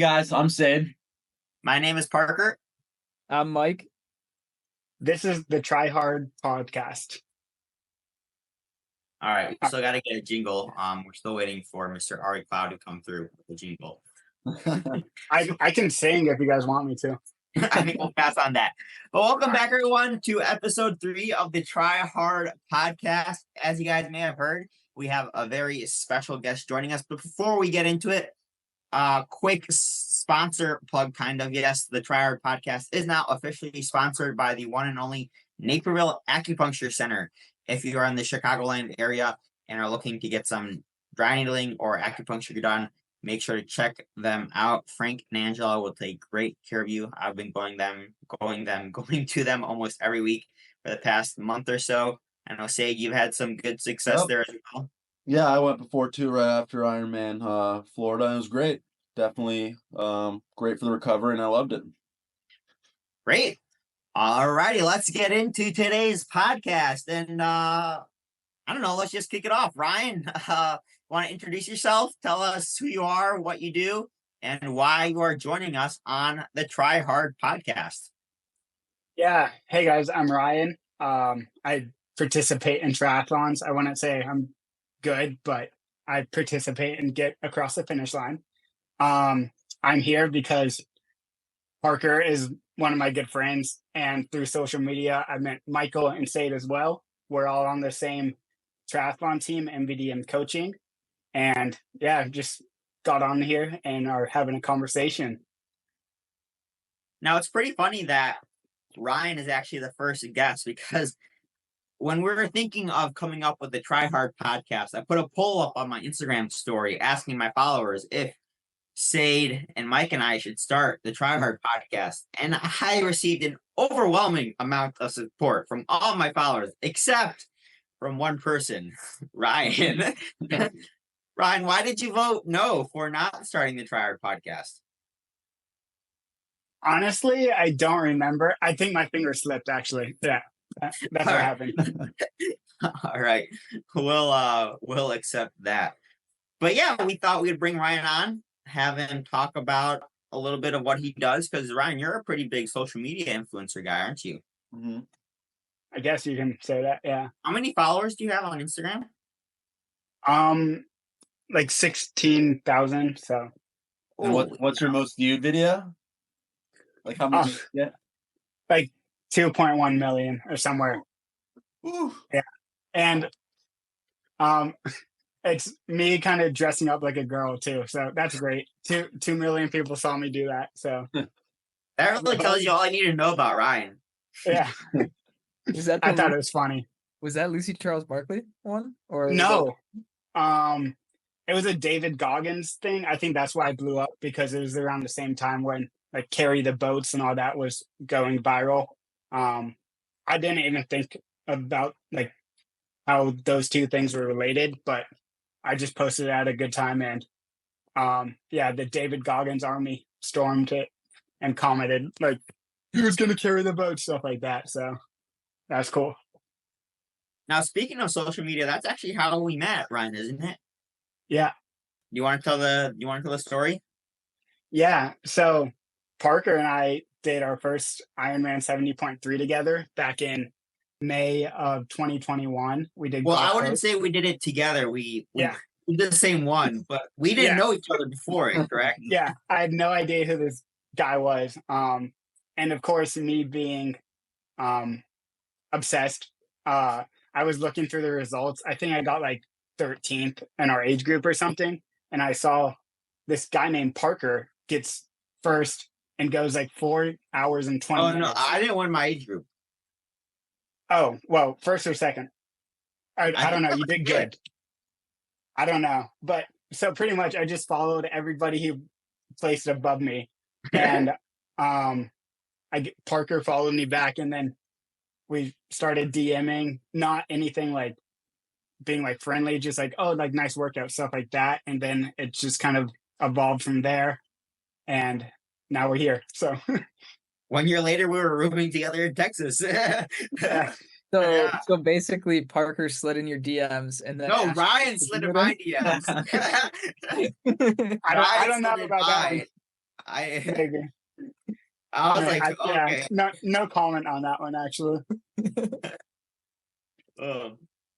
Guys, I'm Sid. My name is Parker. I'm Mike. This is the Try Hard podcast. All right, we still got to get a jingle. We're still waiting for Mr. Ari Cloud to come through with the jingle. I can sing if you guys want me to. I think we'll pass on that. But welcome back, everyone, to episode 3 of the Try Hard podcast. As you guys may have heard, we have a very special guest joining us. But before we get into it, quick sponsor plug, kind of. Yes, the Try Hard podcast is now officially sponsored by the one and only Naperville Acupuncture Center. If you are in the Chicagoland area and are looking to get some dry needling or acupuncture done, make sure to check them out. Frank and Angela will take great care of you. I've been going to them almost every week for the past month or so. I know, Sage, you've had some good success there as well. Yeah, I went before too, right after Ironman Florida. It was great. Definitely great for the recovery, and I loved it. Great. All righty, let's get into today's podcast. And I don't know, let's just kick it off. Ryan, want to introduce yourself? Tell us who you are, what you do, and why you are joining us on the Try Hard podcast. Yeah. Hey, guys, I'm Ryan. I participate in triathlons. I wouldn't say I'm good, but I participate and get across the finish line. I'm here because Parker is one of my good friends, and through social media, I met Michael and Cate as well. We're all on the same triathlon team, NVDM coaching, and yeah, just got on here and are having a conversation. Now, it's pretty funny that Ryan is actually the first guest, because when we were thinking of coming up with the Try Hard podcast, I put a poll up on my Instagram story asking my followers if Sade and Mike and I should start the Try Hard podcast, and I received an overwhelming amount of support from all my followers except from one person, Ryan. Ryan, why did you vote no for not starting the Try Hard podcast? Honestly, I don't remember. I think my finger slipped, actually. Yeah, that's what happened. All right, we'll accept that. But yeah, we thought we'd bring Ryan on, have him talk about a little bit of what he does, because Ryan, you're a pretty big social media influencer guy, aren't you? Mm-hmm. I guess you can say that. Yeah. How many followers do you have on Instagram? Like 16,000. So. And what's your most viewed video? Like how many? Yeah. Like 2.1 million or somewhere. Ooh. Yeah. And it's me kind of dressing up like a girl too, so that's great. 2 million people saw me do that, so that really tells you all I need to know about Ryan. Yeah. I thought it was funny. Was that Lucy Charles Barkley one? Or no? It was a David Goggins thing. I think that's why I blew up, because it was around the same time when like Carry the Boats and all that was going viral. I didn't even think about like how those two things were related, but I just posted it at a good time, and yeah, the David Goggins army stormed it and commented like, "Who's gonna carry the boat?" Stuff like that. So that's cool. Now, speaking of social media, that's actually how we met, Ryan, isn't it? Yeah. You want to tell the story? Yeah. So Parker and I did our first Ironman 70.3 together back in May of 2021. We did. Well, I wouldn't say we did it together. We did the same one, but we didn't know each other before it, correct? Yeah, I had no idea who this guy was. And of course, me being obsessed, I was looking through the results. I think I got like 13th in our age group or something, and I saw this guy named Parker gets first and goes like 4 hours and 20 minutes. No, I didn't win my age group. Oh, well, first or second. I don't know. You did good. I don't know. But so pretty much I just followed everybody who placed above me. And Parker followed me back, and then we started DMing, not anything like being like friendly, just like, oh, like nice workout, stuff like that. And then it just kind of evolved from there. And now we're here. So 1 year later, we were rooming together in Texas. So basically, Parker slid in your DMs, and then no, Ryan slid in my DMs. I don't know about that. Maybe. I was like, Yeah, okay. no comment on that one actually.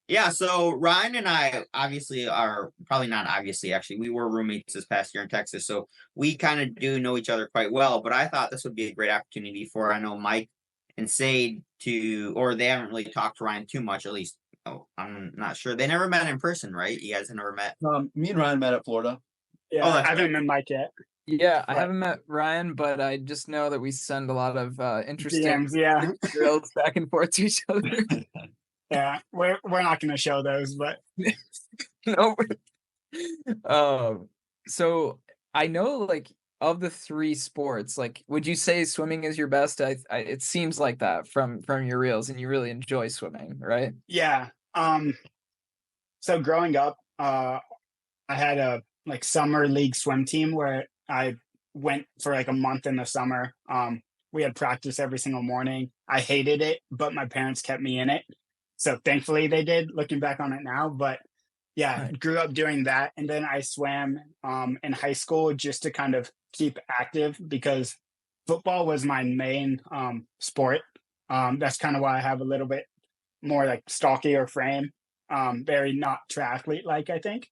Yeah, so Ryan and I obviously are probably not obviously actually we were roommates this past year in Texas, so we kind of do know each other quite well. But I thought this would be a great opportunity for I know Mike and Sade to, or they haven't really talked to Ryan too much, at least. Oh, I'm not sure. They never met in person, right? You guys have never met. Me and Ryan met at Florida. Yeah, I haven't met Mike yet. Yeah, I Right. haven't met Ryan, but I just know that we send a lot of interesting DMs, yeah. drills back and forth to each other. Yeah, we're not going to show those, but No. So I know, like, of the three sports, like, would you say swimming is your best? It seems like that from your reels, and you really enjoy swimming, right? yeah. So growing up, I had a like summer league swim team where I went for like a month in the summer. We had practice every single morning. I hated it, but my parents kept me in it. So thankfully they did, looking back on it now. But yeah, Right. grew up doing that. And then I swam in high school just to kind of keep active because football was my main sport. That's kind of why I have a little bit more like stockier frame. Very not triathlete like, I think.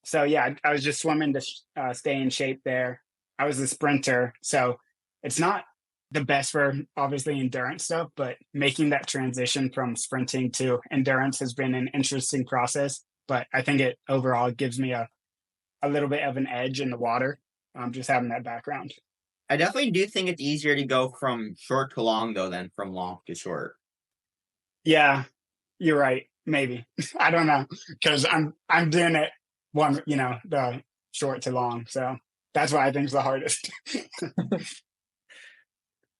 So yeah, I was just swimming to stay in shape there. I was a sprinter, so it's not the best for obviously endurance stuff, but making that transition from sprinting to endurance has been an interesting process. But I think it overall gives me a little bit of an edge in the water. Just having that background. I definitely do think it's easier to go from short to long though than from long to short. Yeah, you're right. Maybe I don't know because I'm doing it one, the short to long. So that's why I think it's the hardest.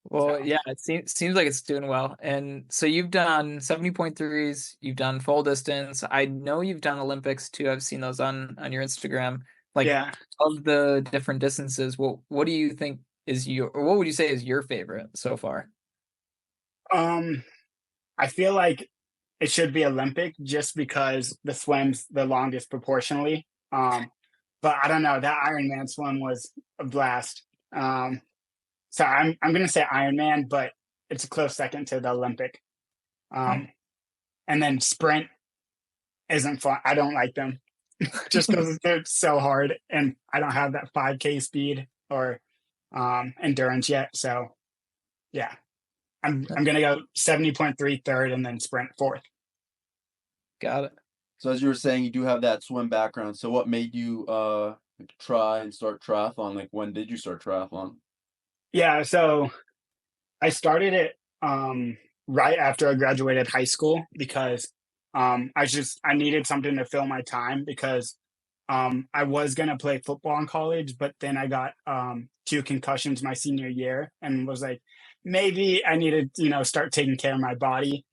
Well, So. yeah, it seems like it's doing well. And so you've done 70.3s, you've done full distance. I know you've done Olympics too. I've seen those on your Instagram. Like, Yeah. of the different distances, what do you think is or what would you say is your favorite so far? I feel like it should be Olympic just because the swim's the longest proportionally. But I don't know, that Ironman swim was a blast. So I'm gonna say Ironman, but it's a close second to the Olympic. And then sprint isn't fun. I don't like them just because they're so hard, and I don't have that 5K speed or endurance yet. So yeah, I'm gonna go 70.3 third and then sprint fourth. Got it. So as you were saying, you do have that swim background. So what made you try and start triathlon? Like, when did you start triathlon? Yeah, so I started it right after I graduated high school because I needed something to fill my time because I was gonna play football in college, but then I got 2 concussions my senior year and was like, maybe I needed, start taking care of my body.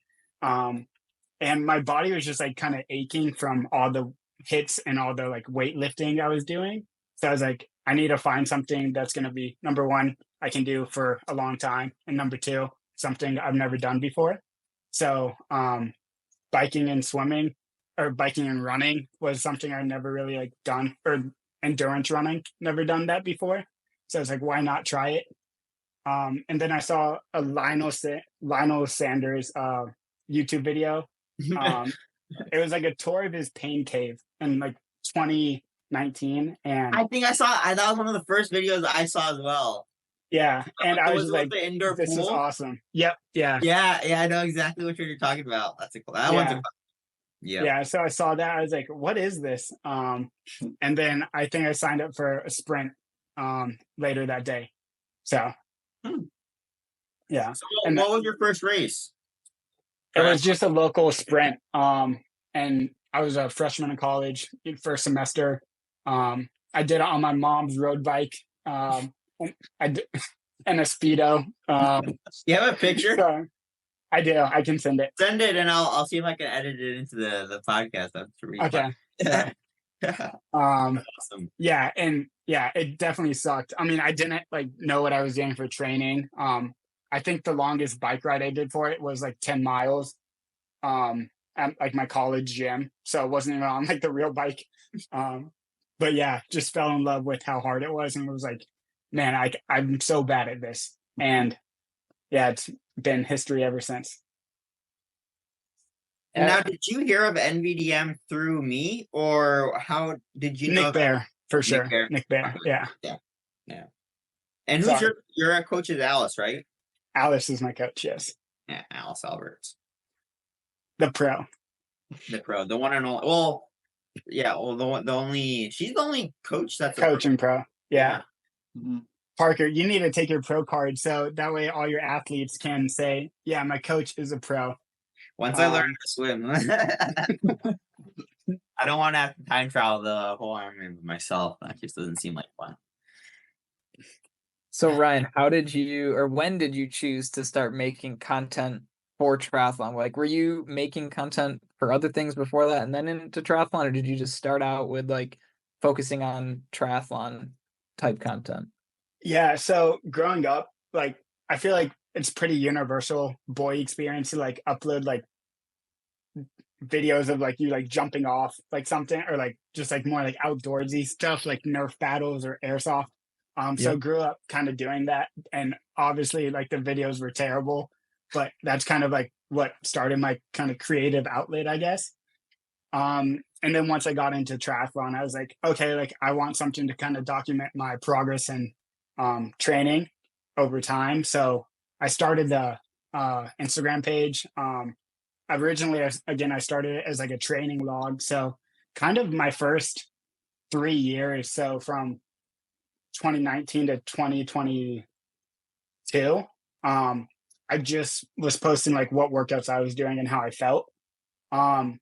And my body was just like kind of aching from all the hits and all the like weightlifting I was doing. So I was like, I need to find something that's gonna be number one, I can do for a long time, and number two, something I've never done before. So biking and swimming, or biking and running, was something I've never really like done, or endurance running, never done that before. So I was like, why not try it? And then I saw a Lionel Sanders YouTube video. It was like a tour of his pain cave in like 2019, and I think that was one of the first videos I saw as well. Yeah, and I was Was like, the indoor this pool? is awesome. Yep, yeah. Yeah, I know exactly what you're talking about. That's that one's a Yeah, so I saw that. I was like, what is this? And then I think I signed up for a sprint later that day. So yeah. So And what was your first race? it was just a local sprint. And I was a freshman in college, first semester. I did it on my mom's road bike. And a Speedo. You have a picture? So I do. I can send it. Send it, and I'll see if I can edit it into the podcast. That's really Okay. fun. Yeah. Awesome. Yeah, and yeah, it definitely sucked. I mean, I didn't like know what I was doing for training. I think the longest bike ride I did for it was like 10 miles. At like my college gym. So it wasn't even on like the real bike. But yeah, just fell in love with how hard it was and was like, man, I'm so bad at this. And yeah, it's been history ever since. And now, did you hear of NVDM through me, or how did you know? Nick Bear, for sure. Bear. Nick Bear, yeah. And who's your coach is Alice, right? Alice is my coach, yes. Yeah, Alice Alberts. The pro. The one and only. Well, yeah, well, she's the only coach that's coach and pro. Yeah. Mm-hmm. Parker, you need to take your pro card so that way all your athletes can say, yeah, my coach is a pro. Once I learn to swim. I don't want to have to time travel the whole Ironman myself. That just doesn't seem like fun. So Ryan, when did you choose to start making content for triathlon? Like, were you making content for other things before that and then into triathlon, or did you just start out with like focusing on triathlon type content? Yeah, so growing up, like, I feel like it's pretty universal boy experience to like upload like videos of like you like jumping off like something, or like just like more like outdoorsy stuff like Nerf battles or airsoft. So grew up kind of doing that, and obviously like the videos were terrible, but that's kind of like what started my kind of creative outlet, I guess. And then once I got into triathlon, I was like, okay, like I want something to kind of document my progress and training over time. So I started the Instagram page. Originally, I started it as like a training log. So kind of my first 3 years, so from 2019 to 2022, I just was posting like what workouts I was doing and how I felt. And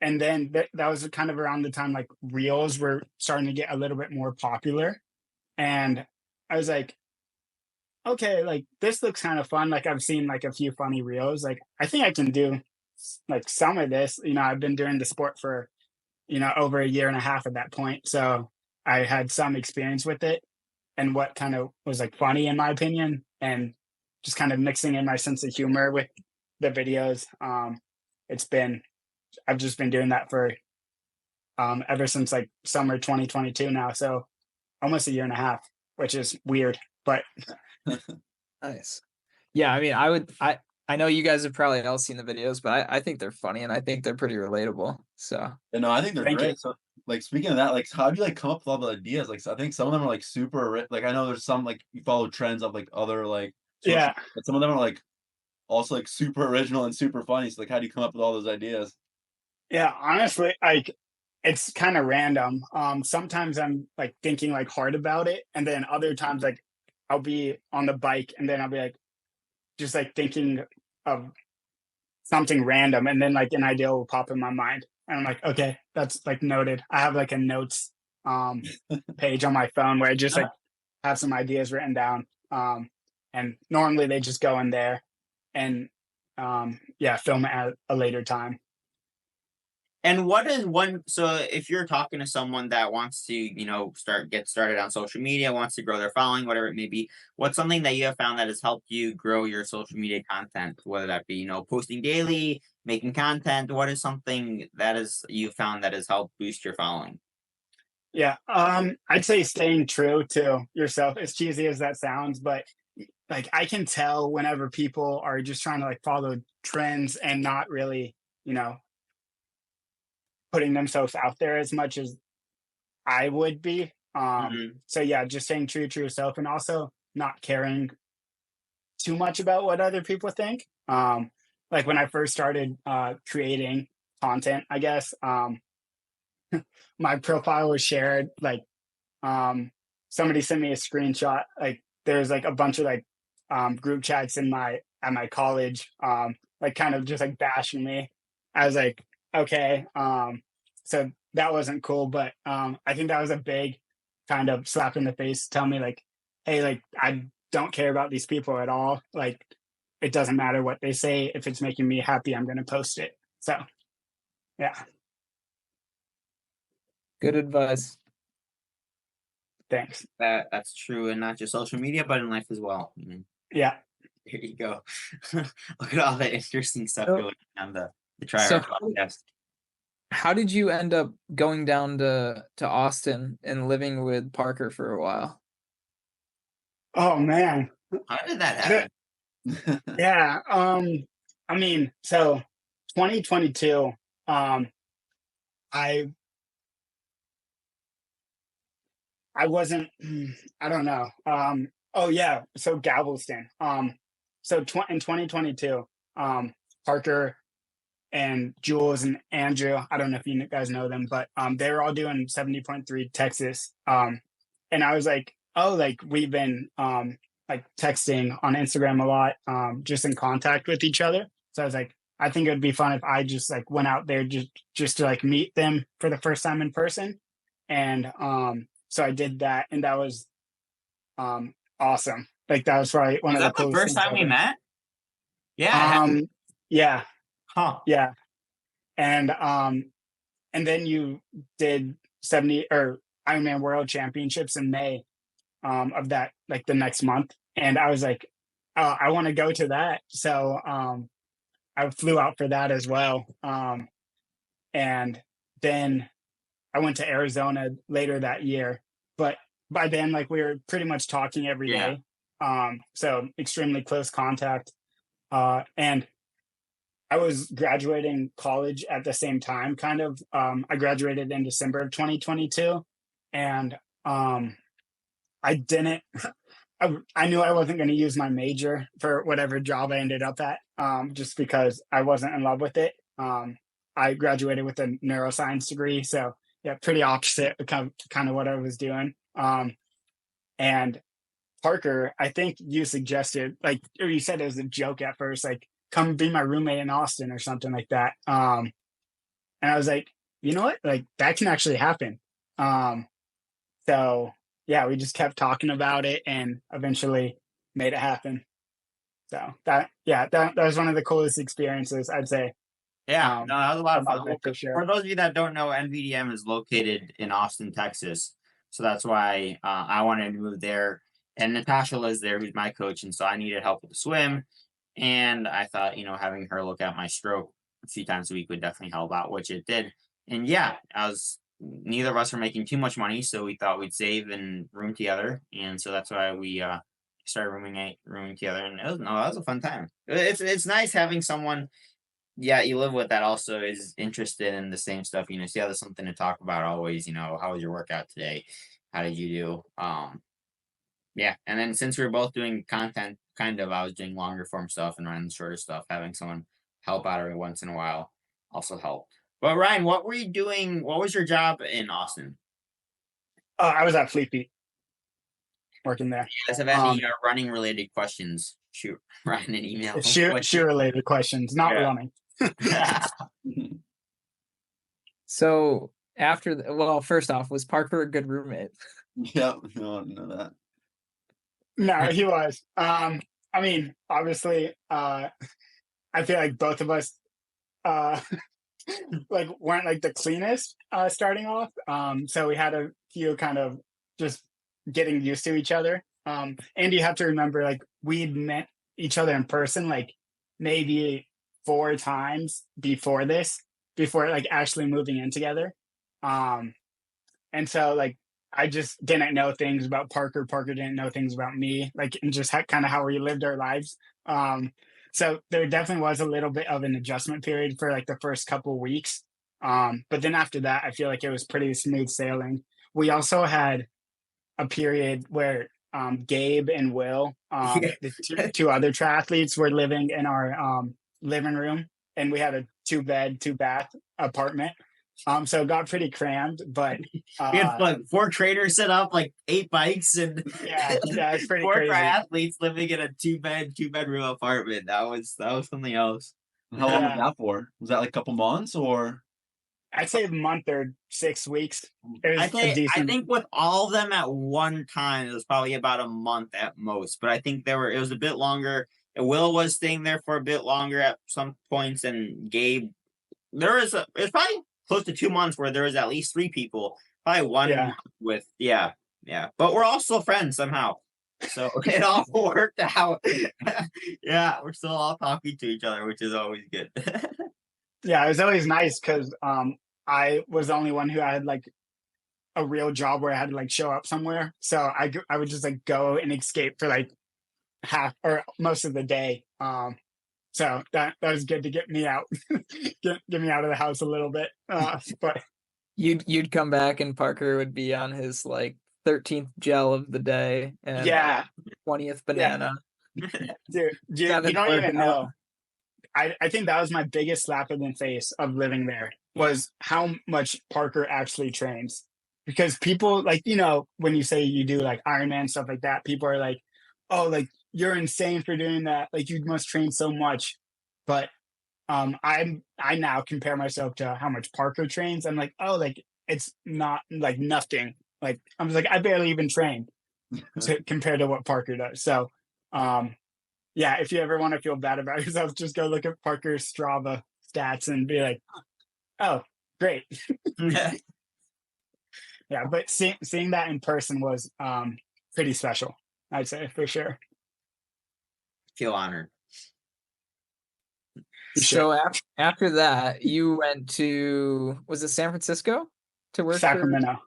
then that was kind of around the time like reels were starting to get a little bit more popular. And I was like, okay, like this looks kind of fun. Like I've seen like a few funny reels. Like I think I can do like some of this. I've been doing the sport for, over a year and a half at that point. So I had some experience with it and what kind of was like funny in my opinion, and just kind of mixing in my sense of humor with the videos. I've just been doing that for ever since like summer 2022 now. So almost a year and a half, which is weird, but nice. Yeah, I mean, I know you guys have probably all seen the videos, but I think they're funny and I think they're pretty relatable. So no, I think they're Thank great. you. So like speaking of that, like how do you like come up with all the ideas? Like so I think some of them are like super like I know there's some like you follow trends of like other like yeah, but some of them are like also like super original and super funny. So like how do you come up with all those ideas? Yeah, honestly, like it's kind of random. Sometimes I'm like thinking like hard about it, and then other times like I'll be on the bike and then I'll be like just like thinking of something random, and then like an idea will pop in my mind, and I'm like, okay, that's like noted. I have like a notes page on my phone where I just like have some ideas written down, and normally they just go in there, and film it at a later time. And what is one, so if you're talking to someone that wants to, get started on social media, wants to grow their following, whatever it may be, what's something that you have found that has helped you grow your social media content, whether that be, posting daily, making content? What is something that you found that has helped boost your following? Yeah, I'd say staying true to yourself, as cheesy as that sounds, but like I can tell whenever people are just trying to like follow trends and not really, putting themselves out there as much as I would be. So yeah, just staying true to yourself and also not caring too much about what other people think. Like when I first started creating content, I guess, my profile was shared, like somebody sent me a screenshot, like there's like a bunch of like group chats at my college, like kind of just like bashing me. I was like, okay, so that wasn't cool, but I think that was a big kind of slap in the face, tell me like, hey, like I don't care about these people at all, like it doesn't matter what they say, if it's making me happy, I'm going to post it. So yeah, good advice. Thanks. That's true, and not just social media, but in life as well. Yeah, here you go. Look at all that interesting stuff you're looking on the Try podcast. How did you end up going down to Austin and living with Parker for a while? Oh man. How did that happen? Yeah. I mean, so 2022, I I wasn't I don't know. Oh yeah, so Galveston. In 2022, Parker and Jules and Andrew, I don't know if you guys know them, but they were all doing 70.3 Texas. And I was like, oh, like we've been like texting on Instagram a lot, just in contact with each other. So I was like, I think it would be fun if I just like went out there just to like meet them for the first time in person. And so I did that, and that was awesome. Like that was probably one Was of the that the coolest first things time we ever. met? Yeah. Yeah, Huh. yeah. And then you did 70 or Ironman World Championships in May of that, like the next month. And I was like, oh, I want to go to that. So I flew out for that as well. And then I went to Arizona later that year. But by then, like we were pretty much talking every day. So extremely close contact. And I was graduating college at the same time, kind of. I graduated in December of 2022, and I didn't. I knew I wasn't going to use my major for whatever job I ended up at, just because I wasn't in love with it. I graduated with a neuroscience degree, so yeah, pretty opposite kind of what I was doing. And Parker, I think you suggested, like, or you said it was a joke at first, like, come be my roommate in Austin or something like that. And I was like, you know what? Like that can actually happen. So yeah, we just kept talking about it and eventually made it happen. So that was one of the coolest experiences, I'd say. Yeah, no, that was a lot of of my fun. life for sure. For those of you that don't know, NVDM is located in Austin, Texas. So that's why I wanted to move there. And Natasha lives there, who's my coach. And so I needed help with the swim. And I thought, having her look at my stroke a few times a week would definitely help out, which it did. And yeah, neither of us were making too much money. So we thought we'd save and room together. And so that's why we started rooming together. And that was a fun time. It's nice having someone you live with that also is interested in the same stuff, so you have something to talk about always, how was your workout today? How did you do? Yeah. And then since we were both doing content, I was doing longer form stuff and running shorter stuff, having someone help out every once in a while also helped. But Ryan, what were you doing? What was your job in Austin? I was at Fleet Feet working there. You guys have any running related questions? Shoot Ryan an email. Shoe related questions, not running. So first off, was Parker a good roommate? Yeah, no, I didn't know that. No, he was. I mean, obviously, I feel like both of us like weren't like the cleanest starting off. So we had a few kind of just getting used to each other. And you have to remember, like, we'd met each other in person like maybe 4 times before like actually moving in together. And so like I just didn't know things about Parker. Parker didn't know things about me, like, and just kind of how we lived our lives. So there definitely was a little bit of an adjustment period for like the first couple of weeks. But then after that, I feel like it was pretty smooth sailing. We also had a period where Gabe and Will, the two other triathletes, were living in our living room, and we had a 2-bed, 2-bath apartment. So it got pretty crammed, but we had like 4 trainers set up, like 8 bikes, and yeah, it's pretty 4 crazy. triathletes living in a 2-bedroom apartment. That was something else. How long was that for? Was that like a couple months or? I'd say a month or 6 weeks. I think with all of them at one time, it was probably about a month at most. But I think it was a bit longer. And Will was staying there for a bit longer at some points, and Gabe. It was probably close to 2 months where there was at least 3 people. Probably 1 month with yeah. But we're all still friends somehow. So it all worked out. Yeah, we're still all talking to each other, which is always good. Yeah, it was always nice because I was the only one who had like a real job where I had to like show up somewhere. So I would just like go and escape for like half or most of the day. So that was good to get me out, get me out of the house a little bit. But You'd come back and Parker would be on his like 13th gel of the day and yeah, 20th banana. dude, you Got it don't worked even out. know. I think that was my biggest slap in the face of living there was how much Parker actually trains. Because people like, when you say you do like Ironman stuff like that, people are like, oh, like you're insane for doing that. Like you must train so much. But I now compare myself to how much Parker trains. I'm like, oh, like it's not like nothing. Like I was like, I barely even train compared to what Parker does. So yeah, if you ever want to feel bad about yourself, just go look at Parker's Strava stats and be like, oh, great. Yeah, but seeing that in person was pretty special, I'd say, for sure. Feel honored. So after that, you went to, was it San Francisco to work Sacramento. for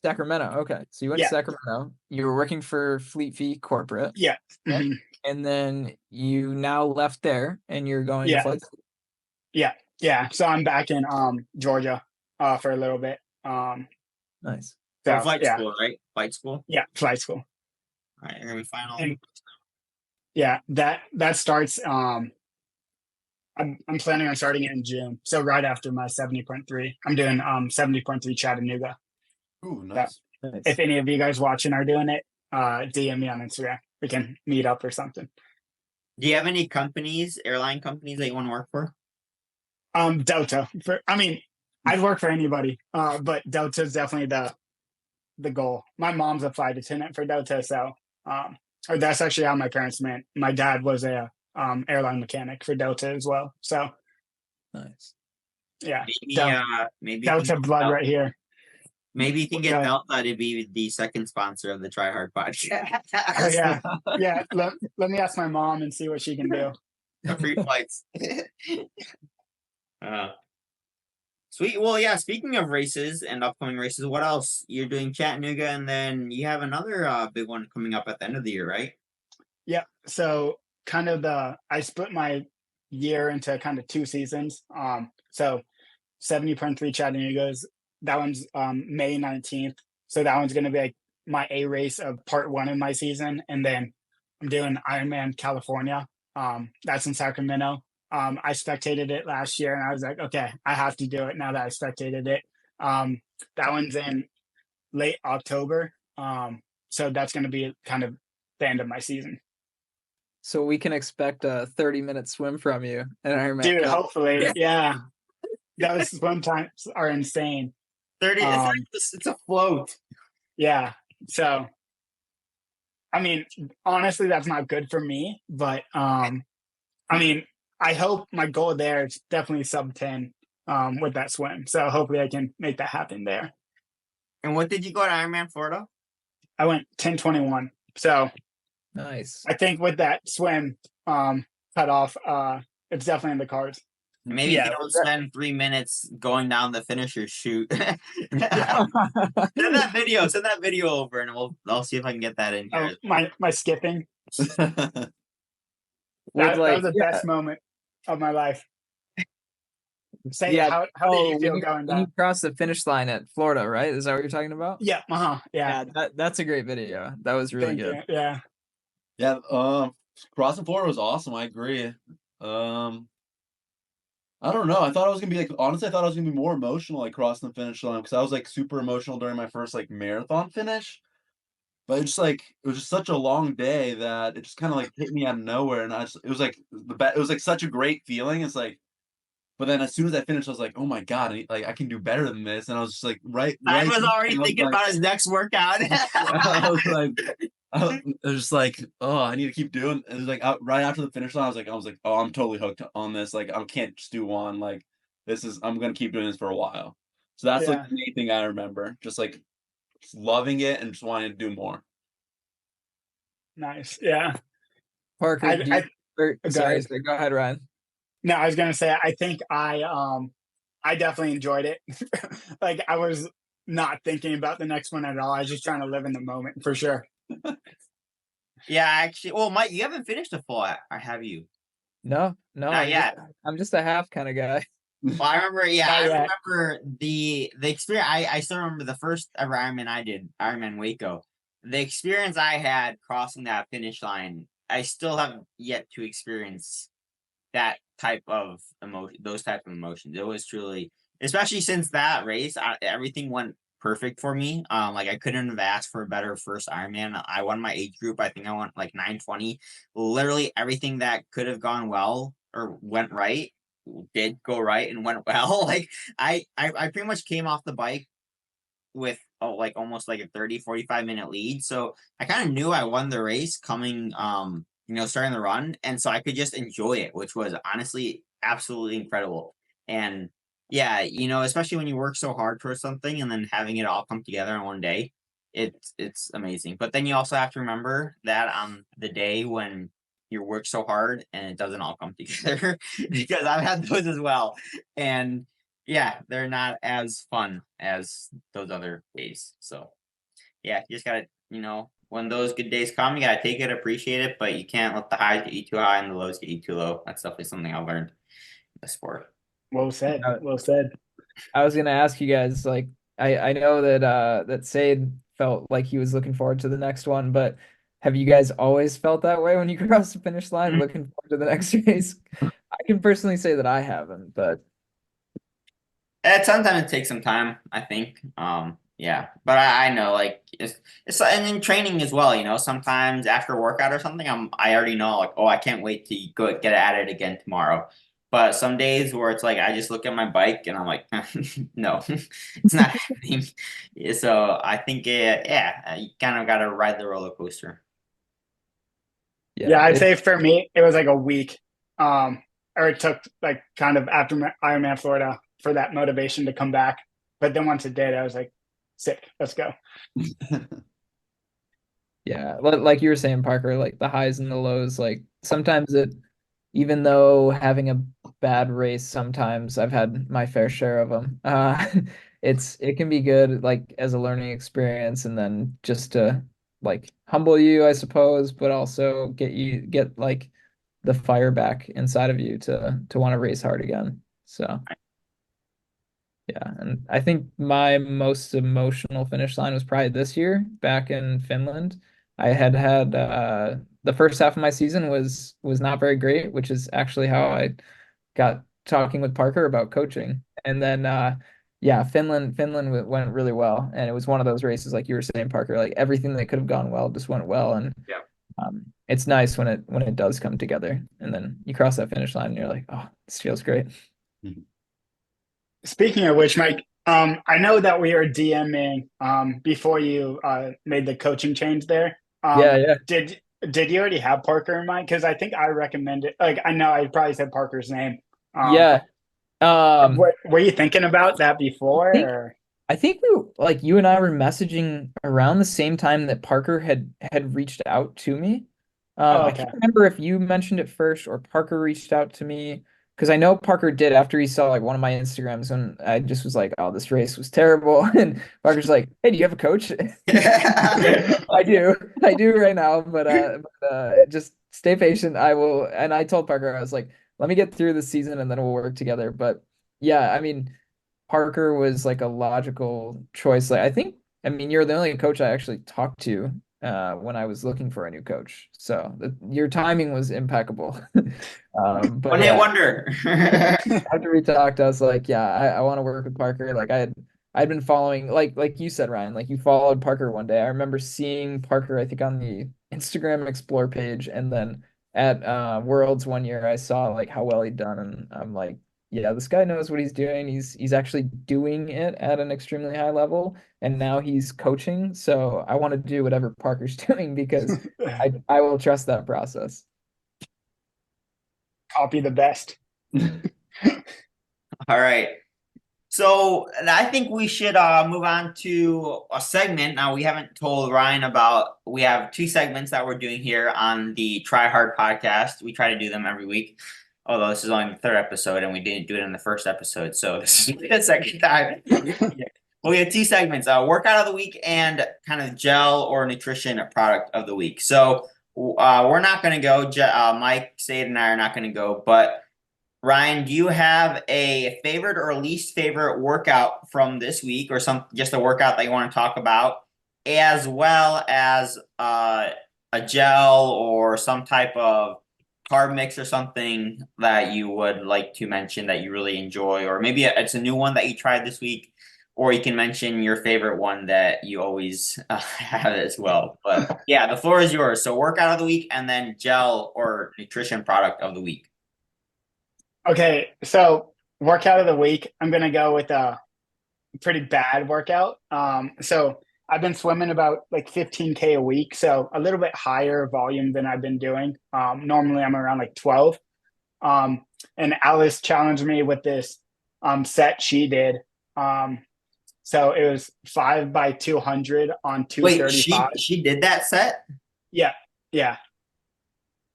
Sacramento? Okay, so you went to Sacramento. You were working for Fleet Feet Corporate. Yeah. Okay. And then you now left there and you're going to flight school. Yeah. So I'm back in Georgia for a little bit. Nice. So flight school, right? Flight school? Yeah, flight school. All right, and then we final. And, yeah, that starts I'm planning on starting it in June. So right after my 70.3. I'm doing 70.3 Chattanooga. Ooh, nice. If any of you guys watching are doing it, DM me on Instagram. We can meet up or something. Do you have any airline companies that you want to work for? Delta. I'd work for anybody, but Delta is definitely the goal. My mom's a flight attendant for Delta, so or that's actually how my parents met. My dad was a airline mechanic for Delta as well. So nice. Yeah, maybe Delta blood right here. Maybe you can get Delta to be the second sponsor of the Try Hard podcast. Oh, yeah. Let me ask my mom and see what she can do. Free flights. Sweet. Well, yeah. Speaking of races and upcoming races, what else? You're doing Chattanooga, and then you have another big one coming up at the end of the year, right? Yeah. So kind of I split my year into kind of 2 seasons. So 70.3 Chattanooga's. That one's May 19th. So that one's going to be like my A race of part 1 of my season. And then I'm doing Ironman California. That's in Sacramento. I spectated it last year and I was like, okay, I have to do it now that I spectated it. That one's in late October. So that's going to be kind of the end of my season. So we can expect a 30-minute swim from you in Ironman. Dude, hopefully. Yeah. Those swim times are insane. 30, it's a float. Yeah. So, honestly, that's not good for me, but, I hope my goal there is definitely sub 10, with that swim. So hopefully I can make that happen there. And what did you go to Ironman Florida? I went 10:21. So nice. I think with that swim, cut off, it's definitely in the cards. Maybe if you don't spend 3 minutes going down the finisher chute. Send that video over and I'll see if I can get that in here. My skipping. That was the best moment of my life. Say how did you feel going down? You crossed the finish line at Florida, right? Is that what you're talking about? Yeah. Yeah. That's a great video. That was really good. You. Yeah. Yeah. Crossing Florida was awesome. I agree. I don't know. I thought I was gonna be honestly, I thought I was gonna be more emotional crossing the finish line because I was super emotional during my first marathon finish. But it was just such a long day that it just kind of hit me out of nowhere, and it was such a great feeling. It's but then as soon as I finished, I was like, oh my god, I can do better than this, and I was just right. I was already thinking about his next workout. I was just oh, I need to keep doing. It was right after the finish line, I was like, oh, I'm totally hooked on this. I can't just do one. I'm gonna keep doing this for a while. So that's the main thing I remember. Just loving it and just wanting to do more. Nice. Yeah. Parker, sorry, go ahead, Ryan. No, I was gonna say I think I definitely enjoyed it. I was not thinking about the next one at all. I was just trying to live in the moment for sure. Yeah, actually. Well, Mike, you haven't finished a full, or have you? No, Not yet. I'm just a half kind of guy. Well, I remember. Yeah, Not I yet. remember the experience. I still remember the first ever Ironman I did, Ironman Waco. The experience I had crossing that finish line, I still have yet to experience that type of emotion, those type of emotions. It was truly, especially since that race, everything went perfect for me. Like I couldn't have asked for a better first Ironman. I won my age group. I think I won like 920. Literally everything that could have gone well or went right did go right and went well. Like I pretty much came off the bike with like almost like a 30-45 minute lead. So I kind of knew I won the race coming starting the run. And so I could just enjoy it, which was honestly absolutely incredible. And yeah, especially when you work so hard for something and then having it all come together in one day, it's amazing. But then you also have to remember that on the day when you work so hard and it doesn't all come together, because I've had those as well. And yeah, they're not as fun as those other days. So yeah, you just gotta, when those good days come, you gotta take it, appreciate it, but you can't let the highs get you too high and the lows get you too low. That's definitely something I learned in the sport. Well said. Uh, Well said. I was gonna ask you guys, like, I know that Sade felt like he was looking forward to the next one, but have you guys always felt that way when you cross the finish line, looking forward to the next race? I can personally say that I haven't, but Sometimes it takes some time, I think. Yeah, but I know like it's and in training as well. Sometimes after a workout or something, I already know like, oh, I can't wait to go get at it again tomorrow. But some days where it's like I just look at my bike and I'm like, no, it's not happening. So I think you kind of got to ride the roller coaster. Yeah, I'd say for me, it was like a week. Or it took like kind of after Ironman Florida for that motivation to come back. But then once it did, I was like, sick, let's go. Yeah, like you were saying, Parker, like the highs and the lows, like sometimes even though having a bad race, sometimes I've had my fair share of them. It can be good, like as a learning experience, and then just to like humble you, I suppose, but also get like the fire back inside of you to want to race hard again. So yeah, and I think my most emotional finish line was probably this year back in Finland. I had the first half of my season was not very great, which is actually how I got talking with Parker about coaching. And then yeah, Finland went really well, and it was one of those races like you were saying, Parker, like everything that could have gone well just went well, and Yeah. It's nice when it does come together, and then you cross that finish line and you're like, oh, this feels great. Speaking of which, Mike, I know that we were DMing before you made the coaching change there. Yeah. Did you already have Parker in mind? Because I think I recommended. Like I know I probably said Parker's name. Yeah. Were you thinking about that before? I think like you and I were messaging around the same time that Parker had reached out to me. Okay. I can't remember if you mentioned it first or Parker reached out to me, because I know Parker did after he saw like one of my Instagrams, and I just was like, "Oh, this race was terrible." And Parker's like, "Hey, do you have a coach?" I do right now, but just stay patient. I will. And I told Parker, I was like, "Let me get through the season, and then we'll work together." But yeah, I mean, Parker was like a logical choice. Like I mean, you're the only coach I actually talked to when I was looking for a new coach. So your timing was impeccable. But One hit wonder. after we talked, I was like, yeah, I want to work with Parker. Like I'd been following, like you said, Ryan, like you followed Parker one day. I remember seeing Parker, I think on the Instagram Explore page, and then at Worlds one year, I saw like how well he'd done, and I'm like, yeah, this guy knows what he's doing. He's actually doing it at an extremely high level, and now he's coaching. So I want to do whatever Parker's doing because I will trust that process. Copy the best. All right. So I think we should move on to a segment. Now, we haven't told Ryan about, we have 2 segments that we're doing here on the Try Hard podcast. We try to do them every week, although this is only the 3rd episode and we didn't do it in the 1st episode. So this is the 2nd time. Well, we have two segments: workout of the week and kind of gel or nutrition product of the week. So we're not going to go. Mike, Cate, and I are not going to go. But Ryan, do you have a favorite or least favorite workout from this week, or just a workout that you want to talk about, as well as a gel or some type of carb mix or something that you would like to mention that you really enjoy, or maybe it's a new one that you tried this week, or you can mention your favorite one that you always have as well. But yeah, the floor is yours. So workout of the week and then gel or nutrition product of the week. Okay, so workout of the week, I'm gonna go with a pretty bad workout. So I've been swimming about like 15K a week, so a little bit higher volume than I've been doing. Normally I'm around like 12. And Alice challenged me with this set she did. So it was 5 by 200 on 235. Wait, she did that set? Yeah, yeah.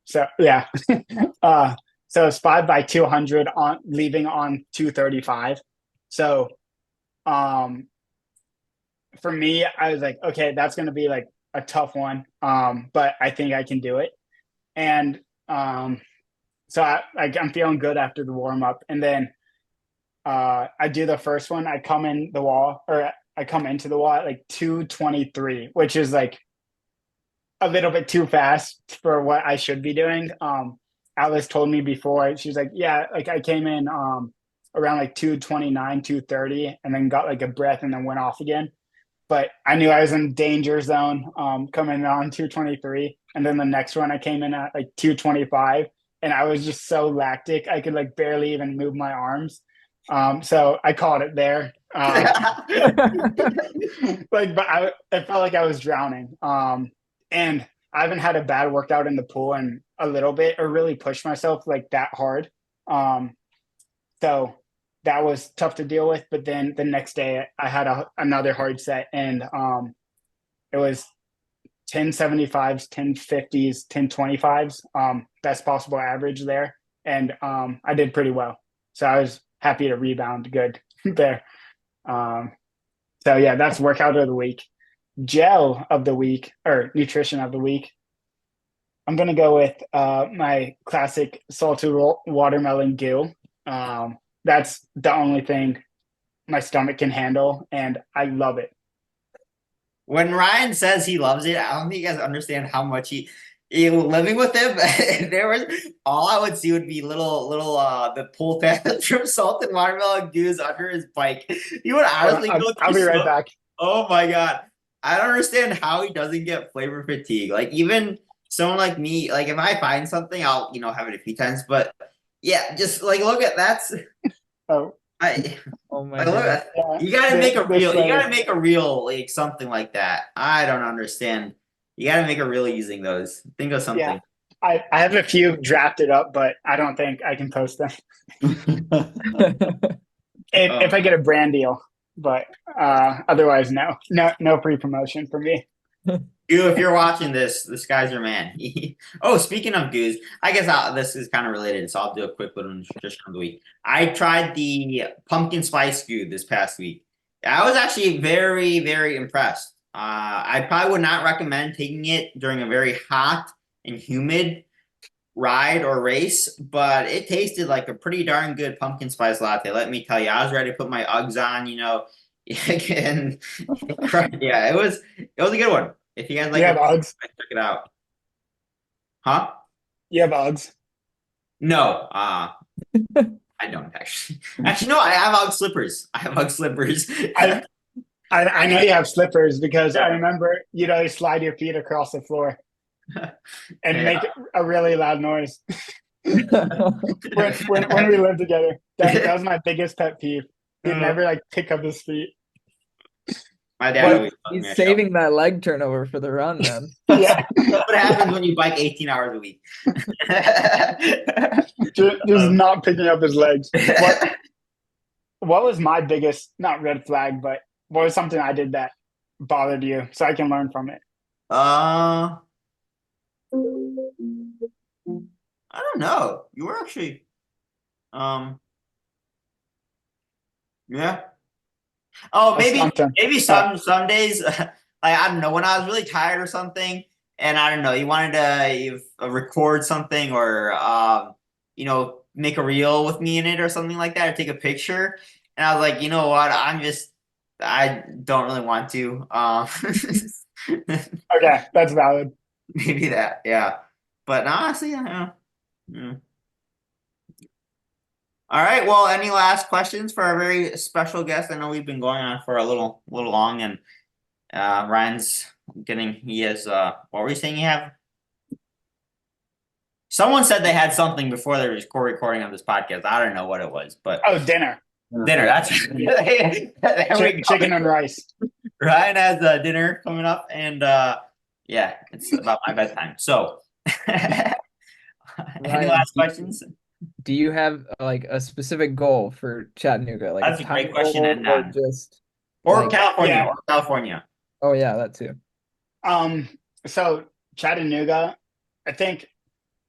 So yeah. So it's 5 by 200 on leaving on 235. So for me, I was like, okay, that's gonna be like a tough one. But I think I can do it. And so I'm feeling good after the warm up. And then I do the first one. I come into the wall at like 223, which is like a little bit too fast for what I should be doing. Alice told me before, she's like, yeah, like I came in around like 229, 230, and then got like a breath and then went off again. But I knew I was in danger zone coming on 223. And then the next one I came in at like 225, and I was just so lactic. I could like barely even move my arms. So I called it there. But it felt like I was drowning. And I haven't had a bad workout in the pool in a little bit, or really pushed myself like that hard. So that was tough to deal with. But then the next day I had another hard set, and it was 1075s, 1050s, 1025s, best possible average there. And I did pretty well. So I was happy to rebound good there. So yeah, that's workout of the week. Gel of the week, or nutrition of the week, I'm gonna go with my classic salted watermelon goo. That's the only thing my stomach can handle, and I love it. When Ryan says he loves it, I don't think you guys understand how much he living with him. There was all I would see would be little the pull tabs from salted watermelon goos under his bike. He would honestly go. I'll be right back. Oh my god, I don't understand how he doesn't get flavor fatigue. Like even someone like me, like if I find something, I'll have it a few times. But yeah, just like look at that's. Oh. Oh my Like, god. look, you gotta make a reel. You gotta make a reel like something like that. I don't understand. You gotta make a reel using those. Think of something. Yeah. I have a few drafted up, but I don't think I can post them. If I get a brand deal, but otherwise, no free promotion for me. Goo, if you're watching this, this guy's your man. Oh, speaking of goos, I guess this is kind of related, so I'll do a quick little nutrition of the week. I tried the pumpkin spice goo this past week. I was actually very, very impressed. I probably would not recommend taking it during a very hot and humid ride or race, but it tasted like a pretty darn good pumpkin spice latte. Let me tell you, I was ready to put my Uggs on, and yeah, it was a good one. If you guys like Uggs, check it out. Huh? You have Uggs? No, I don't actually. Actually, no, I have Ugg slippers. I have Ugg slippers. I know you have slippers because I remember you slide your feet across the floor and make a really loud noise. when we lived together, that was my biggest pet peeve. He'd never like pick up his feet. My dad he's saving that leg turnover for the run, man. Yeah. That's what happens when you bike 18 hours a week. just not picking up his legs. What was my biggest, not red flag, but what was something I did that bothered you so I can learn from it? I don't know. You were actually, yeah. Oh, Or maybe something. some days, like I don't know, when I was really tired or something, and I don't know, you wanted to record something or make a reel with me in it or something like that, or take a picture, and I was like, you know what, I don't really want to. Okay, that's valid. Maybe that, yeah. But honestly, I don't know. Mm. All right. Well, any last questions for our very special guest? I know we've been going on for a little long, and Ryan's he has what were you saying you have? Someone said they had something before they were recording on this podcast. I don't know what it was, but Oh, dinner. dinner. That's there we go. Chicken and rice. Ryan has dinner coming up, and yeah, it's about my bedtime. So, any Ryan, last questions? do you have like a specific goal for Chattanooga? Like That's a time great question to goal end or on. just Or like, California, Yeah. or California. oh yeah, that too. So Chattanooga, I think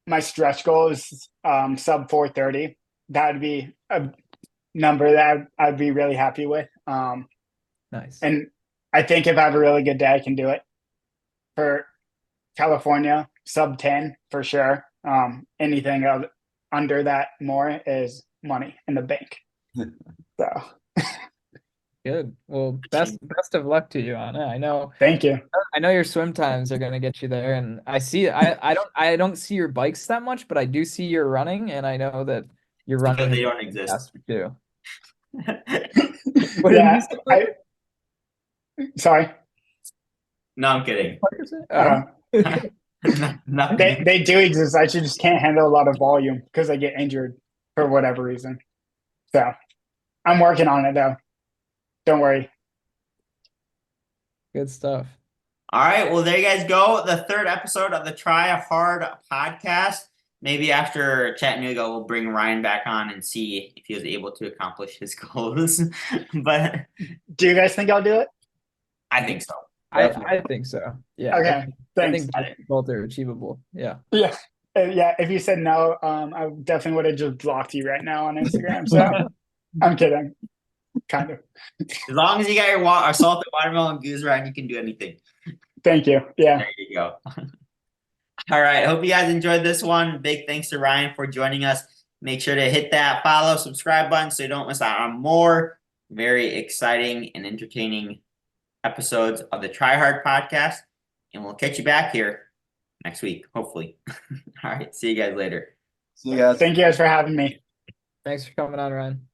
my stretch goal is sub 430. That would be a number that I'd be really happy with. Nice. And I think if I have a really good day, I can do it. For California, sub 10 for sure. Anything under that more is money in the bank. So Good. Well, best of luck to you on it. thank you. I know your swim times are gonna get you there, and I don't see your bikes that much, but I do see your running, and I know that your Because running they is don't exist. faster too. What did Yeah, you say? sorry. No, I'm kidding. Parker said? Oh. Nothing. They do exist. I just can't handle a lot of volume because I get injured for whatever reason. So I'm working on it though. Don't worry. Good stuff. All right. Well, there you guys go. The third episode of the Try Hard podcast. Maybe after Chattanooga, we'll bring Ryan back on and see if he was able to accomplish his goals. But Do you guys think I'll do it? I think so. I think so. Yeah. Okay. I Thanks. think both are achievable. Yeah. Yeah. Yeah. If you said no, I definitely would have just blocked you right now on Instagram. So I'm kidding. Kind of. As long as you got your salted watermelon goose, Ryan, you can do anything. Thank you. Yeah. There you go. All right. Hope you guys enjoyed this one. Big thanks to Ryan for joining us. Make sure to hit that follow, subscribe button so you don't miss out on more very exciting and entertaining episodes of the Try Hard podcast. And we'll catch you back here next week, hopefully. All right. See you guys later. See you guys. Thank you guys for having me. Thanks for coming on, Ryan.